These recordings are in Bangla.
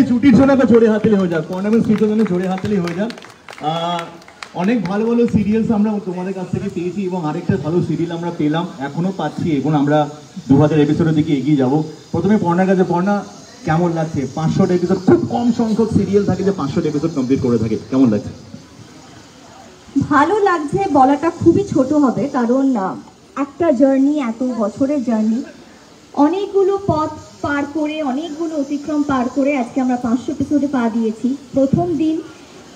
ছুটির জন্য একটা জোরে হাততালি হয়ে যাক, পর্ণা এবং সৃজন জন্য জোরে হাততালি হয়ে যাক। অনেক ভালো ভালো সিরিয়ালস আমরা তোমাদের কাছ থেকে পেয়েছি এবং আরেকটা ভালো সিরিয়াল আমরা পেলাম, এখনো পাচ্ছি, এবং আমরা 2000 এপিসোডের দিকে এগিয়ে যাব। প্রথমে পর্ণার কাছে, পর্ণা কেমন লাগছে? 500 এপিসোড, খুব কম সংখ্যক সিরিয়াল থাকে যে 500 এপিসোড কমপ্লিট করে থাকে, কেমন লাগছে? ভালো লাগছে বলাটা খুবই ছোট হবে, কারণ একটা জার্নি, এত বছরের জার্নি, অনেকগুলো পথ পার করে, অনেকগুলো অতিক্রম পার করে আজকে আমরা 500 এপিসোডে পা দিয়েছি। প্রথম দিন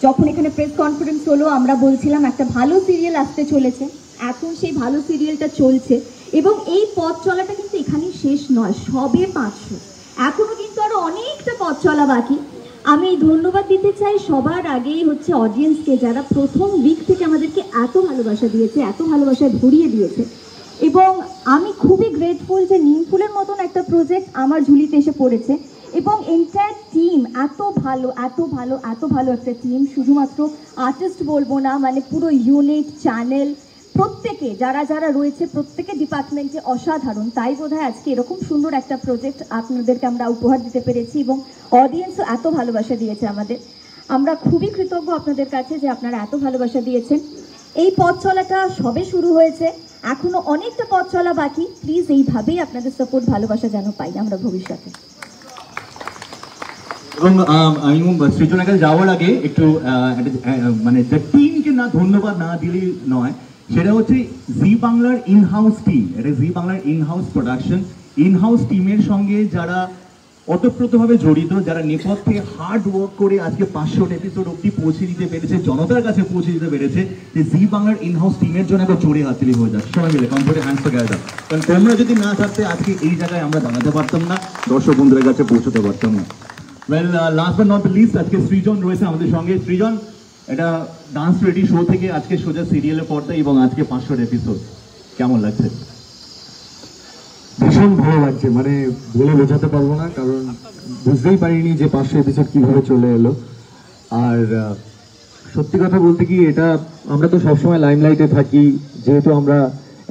যখন এখানে প্রেস কনফারেন্স হলো, আমরা বলছিলাম একটা ভালো সিরিয়াল আসতে চলেছে, এখন সেই ভালো সিরিয়ালটা চলছে এবং এই পথ চলাটা কিন্তু এখানেই শেষ নয়, সবে 500, এখনো কিন্তু আরো অনেকটা পথ চলা বাকি। আমি ধন্যবাদ দিতে চাই সবার আগেই হচ্ছে অডিয়েন্সকে, যারা প্রথম উইক থেকে আমাদেরকে এত ভালোবাসা দিয়েছে, এত ভালোবাসায় ভরিয়ে দিয়েছে। এবং আমি খুবই গ্রেটফুল যে নিমফুলের মতন একটা প্রজেক্ট আমার ঝুলিতে এসে পড়েছে এবং এন্টায়ার টিম এত ভালো, এত ভালো, এত ভালো একটা টিম। শুধুমাত্র আর্টিস্ট বলবো না, মানে পুরো ইউনিট, চ্যানেল, প্রত্যেকে যারা যারা রয়েছে প্রত্যেকের ডিপার্টমেন্টে অসাধারণ। তাই বোধহয় আজকে এরকম সুন্দর একটা প্রজেক্ট আপনাদেরকে আমরা উপহার দিতে পেরেছি এবং অডিয়েন্সও এত ভালোবাসা দিয়েছে আমাদের। আমরা খুবই কৃতজ্ঞ আপনাদের কাছে যে আপনারা এত ভালোবাসা দিয়েছেন। এই পথ চলাটা সবে শুরু হয়েছে, এখনো অনেকটা পথ চলা বাকি। প্লিজ এইভাবেই আপনাদের সাপোর্ট, ভালোবাসা যেন পাই আমরা ভবিষ্যতে। এবং আমি সৃজনের কাছে যাওয়ার আগে একটু মানে টিমকে না ধন্যবাদ না দিলেই নয়, সেটা হচ্ছে জি বাংলার ইনহাউস টিম। এটা জি বাংলার ইনহাউস প্রোডাকশন, ইনহাউস টিমের সঙ্গে যারা ওতপ্রোতভাবে জড়িত, যারা নেপথ্যে হার্ড ওয়ার্ক করে আজকে 500 এপিসোড অব্দি পৌঁছে দিতে পেরেছে, জনতার কাছে পৌঁছে দিতে পেরেছে, যে জি বাংলার ইনহাউস টিমের জন্য একটা জোরে হাততালি হয়ে যাক সবাই মিলে, কমফোর্টে হ্যান্ডস টুগেদার। কারণ তোমরা যদি না থাকতে আজকে এই জায়গায় আমরা দাঁড়াতে পারতাম না, দর্শক বন্ধুদের কাছে পৌঁছতে পারতাম না। Well, last but not the least, আজকে সৃজন রয়েছে আমাদের সঙ্গে। সৃজন, এটা ডান্স রেডি শো থেকে আজকে সোজা সিরিয়ালের পর্দা এবং আজকে 500 এপিসোড, কেমন লাগছে? ভীষণ ভালো লাগছে, মানে বলে বোঝাতে পারবো না, কারণ বুঝতেই পারিনি যে 500 এপিসোড কিভাবে চলে এলো। আর সত্যি কথা বলতে কি, এটা আমরা তো সবসময় লাইমলাইটে থাকি যেহেতু আমরা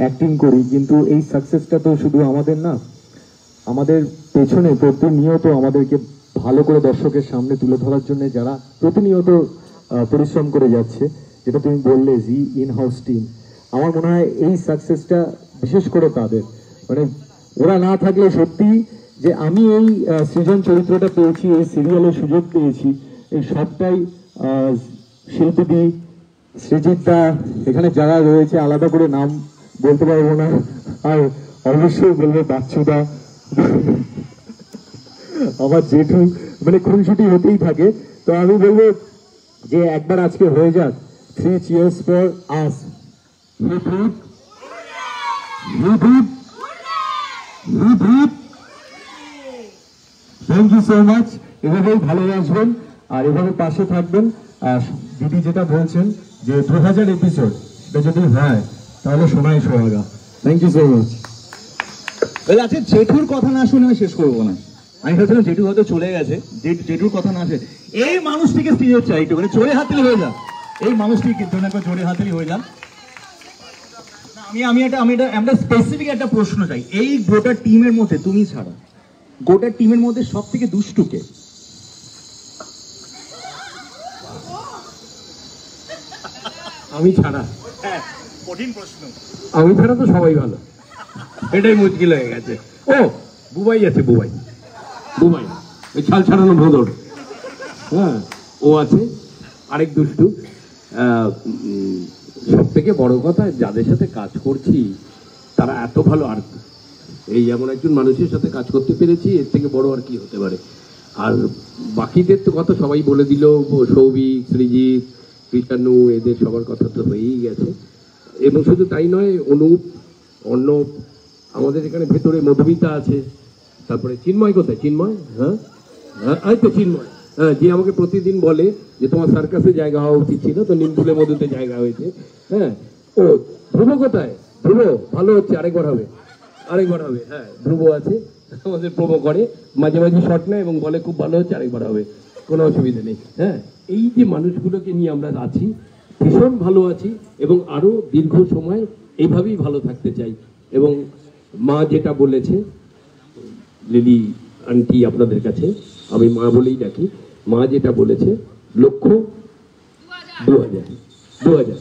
অ্যাক্টিং করি, কিন্তু এই সাকসেসটা তো শুধু আমাদের না, আমাদের পেছনে প্রতিনিয়ত আমাদেরকে ভালো করে দর্শকের সামনে তুলে ধরার জন্য যারা প্রতিনিয়ত পরিশ্রম করে যাচ্ছে, যেটা তুমি বললে জি ইনহাউস টিম, আমার মনে হয় এই সাকসেসটা বিশেষ করে তাদের, মানে ওরা না থাকলে সত্যি যে আমি এই সৃজন চরিত্রটা পেয়েছি, এই সিরিয়ালের সুযোগ পেয়েছি, এই সবটাই শিল্পীদি, সৃজিতদা, এখানে যারা রয়েছে আলাদা করে নাম বলতে পারবো না, আর অবশ্যই বলবো বাচ্চুদা, আমার জেঠু, মানে খুনসুটি হতেই থাকে। তো আমি বলবো যে একবার আজকে হয়ে যাক 3 cheers for us। Thank you so much. এভাবেই ভালোবাসবেন আর এভাবে পাশে থাকবেন। আর দিদি যেটা বলছেন যে 2000 এপিসোড, এটা যদি হয় তাহলে সোনাই সোহাগা। Thank you so much. আচ্ছা, জেঠুর কথা না শুনে আমি শেষ করবো না। আমি ভাবছিলাম জেঠু হয়তো চলে গেছে, জেঠুর কথা না আসে, এই মানুষটিকে স্ত্রীর চাই একটু মানে জোরে হাততালি হয়ে যাক, এই মানুষটিকে জন্য একবার জোরে হাততালি হয়ে যাক। আমি স্পেসিফিক একটা প্রশ্ন চাই, এই গোটা টিমের মধ্যে তুমি ছাড়া গোটা টিমের মধ্যে সব থেকে দুষ্টুকে? আমি ছাড়া? হ্যাঁ, কঠিন প্রশ্ন। আমি ছাড়া তো সবাই ভালো, এটাই মুশকিল হয়ে গেছে। ও বুবাই আছে, বুবাই ওই ছাল ছাড়ানো ভোদর, হ্যাঁ ও আছে। আরেক দুষ্টু, সব থেকে বড় কথা যাদের সাথে কাজ করছি তারা এত ভালো, আর এই এমন একজন মানুষের সাথে কাজ করতে পেরেছি, এর থেকে বড় আর কি হতে পারে। আর বাকিদের তো কথা সবাই বলে দিল, সৌভিক, সৃজিত, কৃষ্ণানু, এদের সবার কথা তো হয়েই গেছে। এবং শুধু তাই নয়, অনুপ, অর্ণব, আমাদের এখানে ভেতরে মধুমিতা আছে, তারপরে চিন্ময় কোথায়? চিন্ময়, হ্যাঁ এই তো চিন্ময়, হ্যাঁ, যে আমাকে প্রতিদিন বলে যে তোমার সার্কাসে জায়গা হওয়া উচিত ছিল, তো নিমফুলের মধুতে জায়গা হয়েছে। হ্যাঁ, ও ধ্রুব কোথায়? ধ্রুব ভালো হচ্ছে, আরেকবার হবে। হ্যাঁ, ধ্রুব আছে, আমাদের প্রোমো করে, মাঝে মাঝে শর্ট নেয় এবং বলে খুব ভালো হচ্ছে, আরেকবার হবে, কোনো অসুবিধা নেই। হ্যাঁ, এই যে মানুষগুলোকে নিয়ে আমরা আছি, ভীষণ ভালো আছি এবং আরো দীর্ঘ সময় এইভাবেই ভালো থাকতে চাই। এবং মা যেটা বলেছে, লিলি আন্টি আপনাদের কাছে, আমি মা বলেই ডাকি, মা যেটা বলেছে লক্ষ্য 2000